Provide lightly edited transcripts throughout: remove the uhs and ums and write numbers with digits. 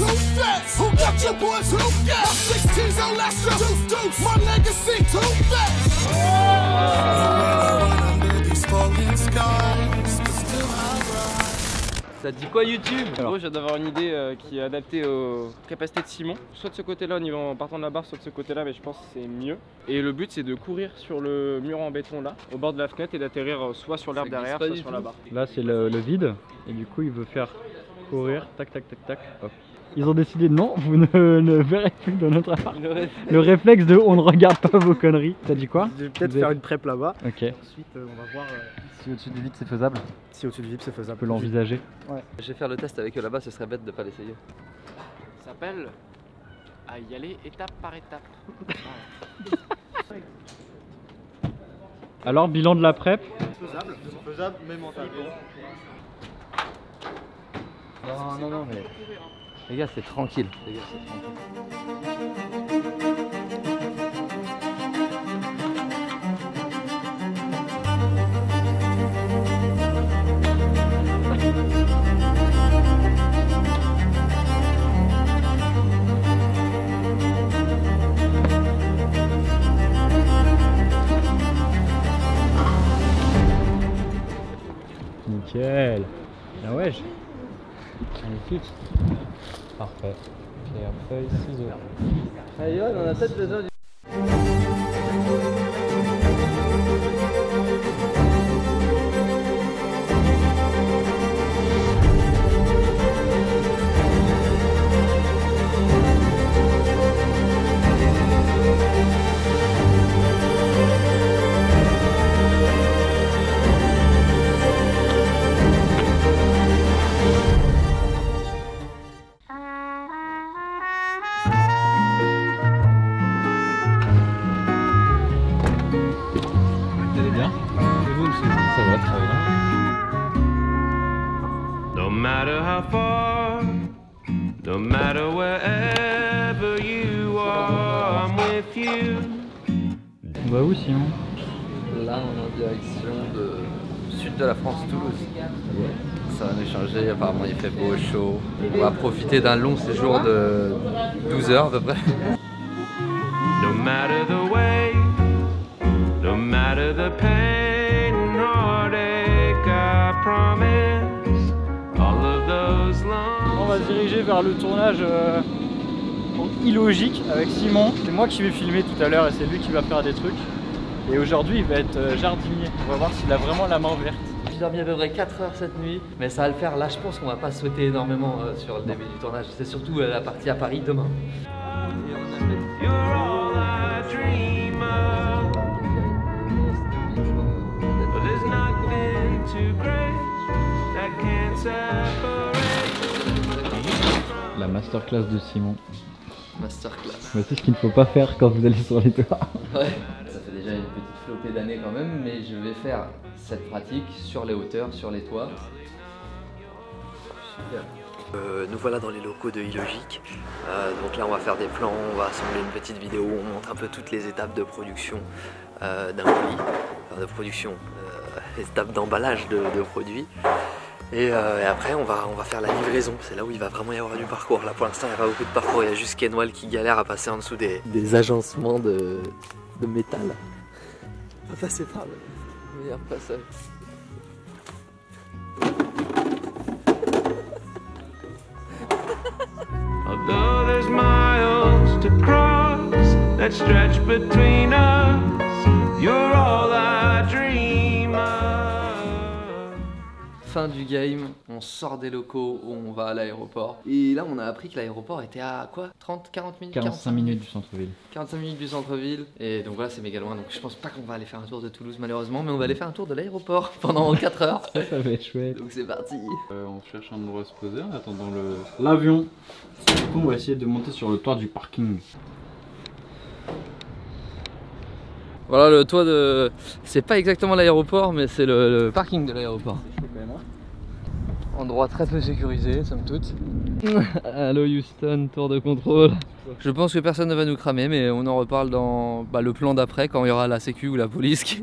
too fast. Who got your boys who got? My 16's on last year. Deuce, my legacy too fast. Ça dit quoi YouTube? En gros, je viens d'avoir une idée qui est adaptée aux capacités de Simon. Soit de ce côté-là en partant de la barre, soit de ce côté-là, mais je pense que c'est mieux. Et le but, c'est de courir sur le mur en béton là, au bord de la fenêtre, et d'atterrir soit sur l'herbe derrière, soit sur la barre. Là, c'est le vide, et du coup, il veut faire courir, tac, tac, tac, tac, hop. Ils ont décidé de non, vous ne verrez plus de notre appart. Le réflexe de on ne regarde pas vos conneries. T'as dit quoi? Je vais peut-être faire une prep là-bas. Ok. Ensuite, on va voir Si au-dessus du vide c'est faisable, si au-dessus du vide c'est on faisable. peut l'envisager. Ouais. Je vais faire le test avec eux là-bas, ce serait bête de pas l'essayer. Ça s'appelle à y aller étape par étape. Alors, bilan de la prep? Faisable, même en talibon. Non, mais les gars, c'est tranquille. Les gars, c'est tranquille. Nickel. Ah ouais. Magnifique. Parfait. Pierre, feuille, ciseaux. Allez, on a peut-être besoin du... Ça va très bien. No matter how far, no matter wherever you are, I'm with you. On va où sinon? Là, on est en direction de sud de la France, Toulouse. Ça va nous changer, apparemment il fait beau, chaud. On va profiter d'un long séjour de 12 heures à peu près. No matter the way, no matter the pain and heartache, I promise all of those On long. va se diriger vers le tournage illogique avec Simon. C'est moi qui vais filmer tout à l'heure et c'est lui qui va faire des trucs. Et aujourd'hui il va être jardinier. On va voir s'il a vraiment la main verte. J'ai dormi à peu près 4 heures cette nuit, mais ça va le faire. Là, je pense qu'on va pas sauter énormément sur le début du tournage. C'est surtout la partie à Paris demain. You're all I dream of. But there's nothing too great that can't separate. La masterclass de Simon. Masterclass. Mais c'est ce qu'il ne faut pas faire quand vous allez sur les toits. Ouais. Ça fait déjà une petite flopée d'années quand même, mais je vais faire cette pratique sur les hauteurs, sur les toits. Super. Nous voilà dans les locaux de Illogic. Donc là on va faire des plans, on va assembler une petite vidéo, on montre un peu toutes les étapes de production d'un colis, enfin de production, les étapes d'emballage de produits. Et après on va faire la livraison, c'est là où il va vraiment y avoir du parcours. Là pour l'instant il n'y a pas beaucoup de parcours, il y a juste Kenwal qui galère à passer en dessous des agencements de métal. On va passer par le meilleur passage. Although there's miles to cross that stretch between us, you're all I dream of. Fin du game, on sort des locaux, on va à l'aéroport. Et là on a appris que l'aéroport était à quoi? 30-40 minutes? 45 minutes du centre-ville. 45 minutes du centre-ville. Et donc voilà, c'est méga loin, donc je pense pas qu'on va aller faire un tour de Toulouse malheureusement, mais on va aller faire un tour de l'aéroport pendant 4 heures. Ça va être chouette. Donc c'est parti. On cherche un endroit à se poser en attendant l'avion. Du coup on va essayer de monter sur le toit du parking. Voilà le toit de... C'est pas exactement l'aéroport, mais c'est le parking de l'aéroport. Endroit très peu sécurisé, somme toute. Allo Houston, tour de contrôle. Je pense que personne ne va nous cramer, mais on en reparle dans le plan d'après, quand il y aura la sécu ou la police.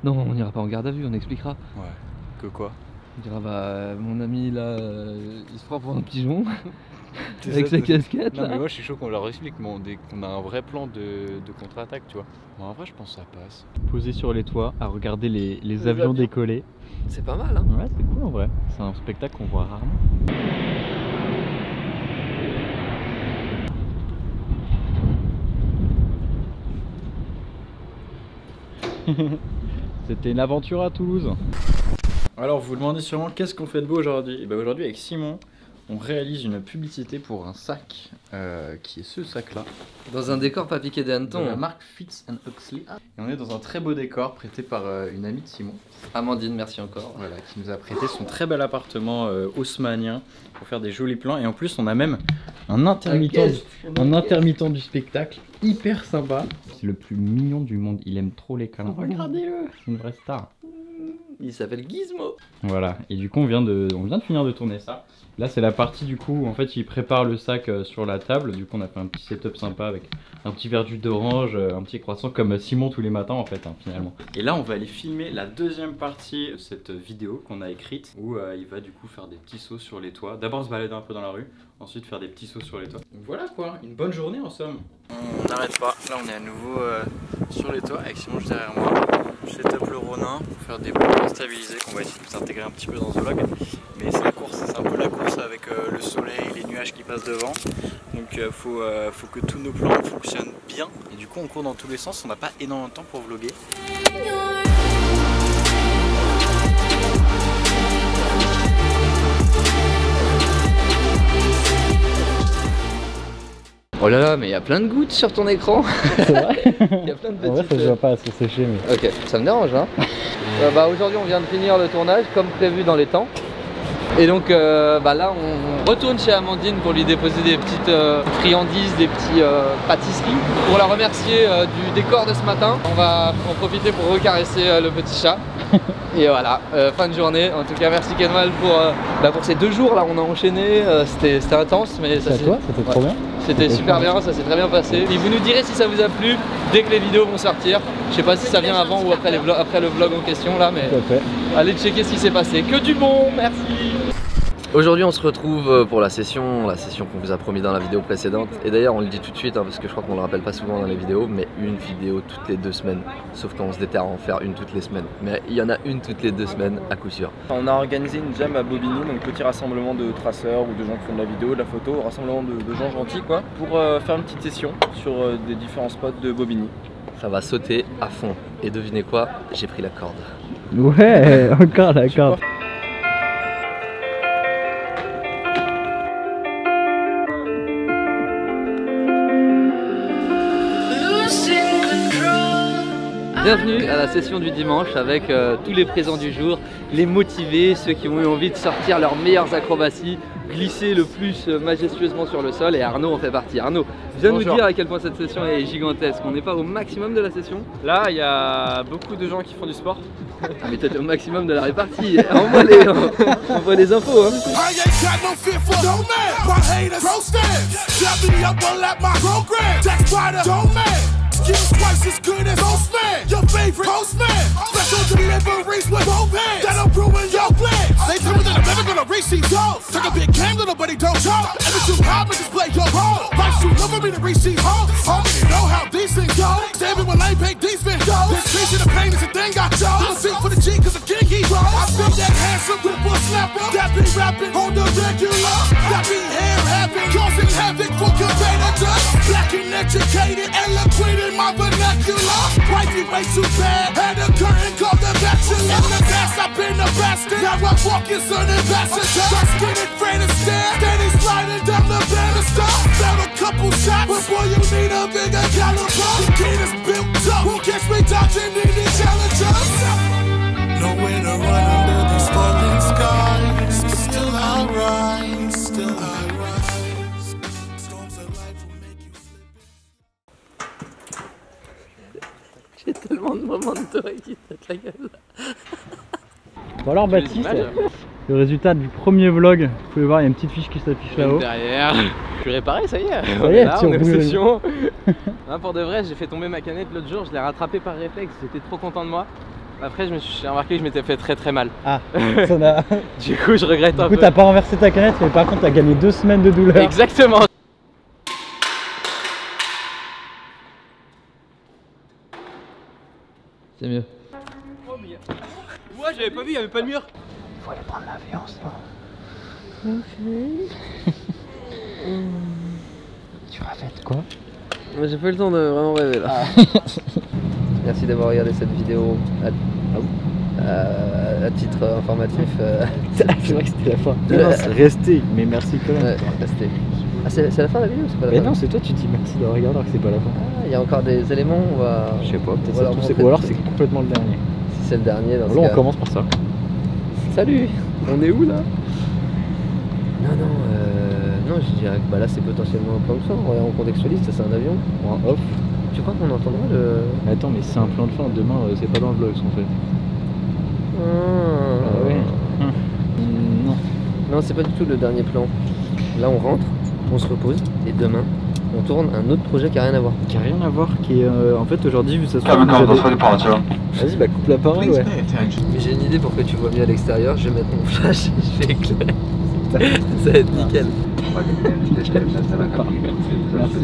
Non, on n'ira pas en garde à vue, on expliquera. Ouais, que quoi? On dira mon ami là, il se prend pour un pigeon. avec sa casquette Non là. mais moi je suis chaud qu'on leur explique qu'on a un vrai plan de contre-attaque, tu vois. Bon, en vrai je pense que ça passe. Posé sur les toits à regarder les avions décoller. C'est pas mal hein. Ouais c'est cool en vrai. C'est un spectacle qu'on voit rarement. C'était une aventure à Toulouse. Alors vous vous demandez sûrement qu'est-ce qu'on fait de beau aujourd'hui. Et ben aujourd'hui avec Simon, on réalise une publicité pour un sac qui est ce sac là. Dans un décor pas piqué des De hannetons. la marque Fitz & Oxley. Et on est dans un très beau décor prêté par une amie de Simon. Amandine, merci encore. Voilà, qui nous a prêté son très bel appartement haussmannien pour faire des jolis plans. Et en plus on a même un intermittent du spectacle hyper sympa. C'est le plus mignon du monde, il aime trop les câlins. Regardez-le, c'est une vraie star. Il s'appelle Gizmo. Voilà, et du coup on vient de finir de tourner ça. Là c'est la partie du coup où en fait il prépare le sac sur la table. Du coup on a fait un petit setup sympa avec un petit verre d'huile d'orange, un petit croissant comme Simon tous les matins en fait finalement. Et là on va aller filmer la deuxième partie de cette vidéo qu'on a écrite où il va du coup faire des petits sauts sur les toits. D'abord se balader un peu dans la rue, ensuite faire des petits sauts sur les toits. Donc voilà quoi, une bonne journée en somme. On n'arrête pas, là on est à nouveau sur les toits avec Simon juste derrière moi. Je setup le Ronin pour faire des plans stabilisés qu'on va essayer de s'intégrer un petit peu dans ce vlog. Mais c'est la course, c'est un peu la course avec le soleil et les nuages qui passent devant. Donc faut que tous nos plans fonctionnent bien. Et du coup on court dans tous les sens, on n'a pas énormément de temps pour vlogger. Oh là là, mais il y a plein de gouttes sur ton écran. C'est vrai. Il y a plein de petites... En vrai ça se voit pas assez séché mais... Ok, ça me dérange hein. Bah, aujourd'hui on vient de finir le tournage comme prévu dans les temps. Et donc là on retourne chez Amandine pour lui déposer des petites friandises, des petites pâtisseries. Pour la remercier du décor de ce matin, on va en profiter pour recaresser le petit chat. Et voilà, fin de journée. En tout cas merci Kenval pour ces 2 jours là, on a enchaîné, c'était intense mais ça c'était trop bien. C'était super bien, ça s'est très bien passé. Et vous nous direz si ça vous a plu dès que les vidéos vont sortir. Je sais pas si ça vient avant ou après, après le vlog en question là, mais allez checker ce qui s'est passé. Que du bon, merci. Aujourd'hui on se retrouve pour la session qu'on vous a promis dans la vidéo précédente. Et d'ailleurs on le dit tout de suite hein, parce que je crois qu'on le rappelle pas souvent dans les vidéos, mais une vidéo toutes les 2 semaines. Sauf quand on se déterre à en faire une toutes les semaines. Mais il y en a une toutes les 2 semaines à coup sûr. On a organisé une jam à Bobigny, donc petit rassemblement de traceurs ou de gens qui font de la vidéo, de la photo, rassemblement de gens gentils quoi, pour faire une petite session sur des différents spots de Bobigny. Ça va sauter à fond. Et devinez quoi, j'ai pris la corde. Ouais, encore la corde. Bienvenue à la session du dimanche avec tous les présents du jour, les motivés, ceux qui ont eu envie de sortir leurs meilleures acrobaties, glisser le plus majestueusement sur le sol, et Arnaud en fait partie. Arnaud, viens nous dire à quel point cette session est gigantesque. On n'est pas au maximum de la session? Là il y a beaucoup de gens qui font du sport. Mais toi t'es au maximum de la répartie. Envoie les infos hein. I ain't got no fear for no man. My haters roasting. Shut me up and let my program. Jack Spider, don't man. Skills twice as good as Postman. Your favorite Postman. Special deliveries with both hands. That'll ruin your plans. They tell me that I'm never gonna reach these goals. Took a big game, little buddy, don't talk. Ever too high, but just play your role. Life's too low for me to reach these homes. Homie, you know how these things go. David when they pay these videos. This piece of the pain is a thing I chose. I'm a seat for the G cause I'm King Hero. I feel that handsome with a snapper. That be rapping on the regular. That be hair having. Causing havoc for competitors. Black and educated, eloquent in my vernacular. Wifey way too bad. Had a curtain called the Bachelor. In the past I've been a bastard. Now I walk as an ambassador. Just get it, Fred Astaire. Steady sliding down the banister. Felt a couple shots, but boy you need a bigger caliber. The kid is built up. Won't catch me dodging any challengers. Nowhere to run under these falling skies. Still I rise, still I rise. Storms of life will make you slip. J'ai tellement de moments de toi qui te pète la gueule. Bon alors Baptiste, le résultat du premier vlog, vous pouvez voir il y a une petite fiche qui s'affiche là-haut. Derrière, je suis réparé, ça y est. Ça y est, là, tu on est en roules. session. Pour de vrai, j'ai fait tomber ma canette l'autre jour, je l'ai rattrapée par réflexe, j'étais trop content de moi. Après, j'ai remarqué que je m'étais fait très mal. Ah, ça n'a... Du coup, je regrette un Du coup, peu. t'as pas renversé ta canette, mais par contre, t'as gagné 2 semaines de douleur. Exactement. C'est mieux. Ouais, j'avais pas vu, il y avait pas de mur. Faut aller prendre l'avion, ça. Tu rafètes quoi? J'ai pas eu le temps de vraiment rêver là. Merci d'avoir regardé cette vidéo à titre informatif. C'est vrai que c'était la fin. Non, c'est resté, mais merci quand même. Ouais, restez. Ah, c'est la fin de la vidéo ou c'est pas la Mais fin? non, c'est toi, tu dis merci de regarder alors que c'est pas la fin. Ah, il y a encore des éléments, on va... Je sais pas, peut-être on va ça leur se trouve, montrer ou alors tout. c'est complètement le dernier. Si c'est le dernier, dans ce Là, on cas... commence par ça. Salut! On est où là? Non, je dirais que bah, là c'est potentiellement un plan de fin. On contextualise, ça c'est un avion. Ou un off. Tu crois qu'on entendra le... Mais attends, mais c'est un plan de fin, demain c'est pas dans le vlog en fait. Ah ouais. Non. Non, c'est pas du tout le dernier plan. Là on rentre, on se repose, et demain on tourne un autre projet qui a rien à voir. Qui a rien à voir, qui est en fait aujourd'hui, vu que ça se trouve. Vas-y, bah coupe la parole, ouais. Mais j'ai une idée pour que tu vois mieux à l'extérieur, je vais mettre mon flash et je vais éclairer. Ça va être nickel. Merci.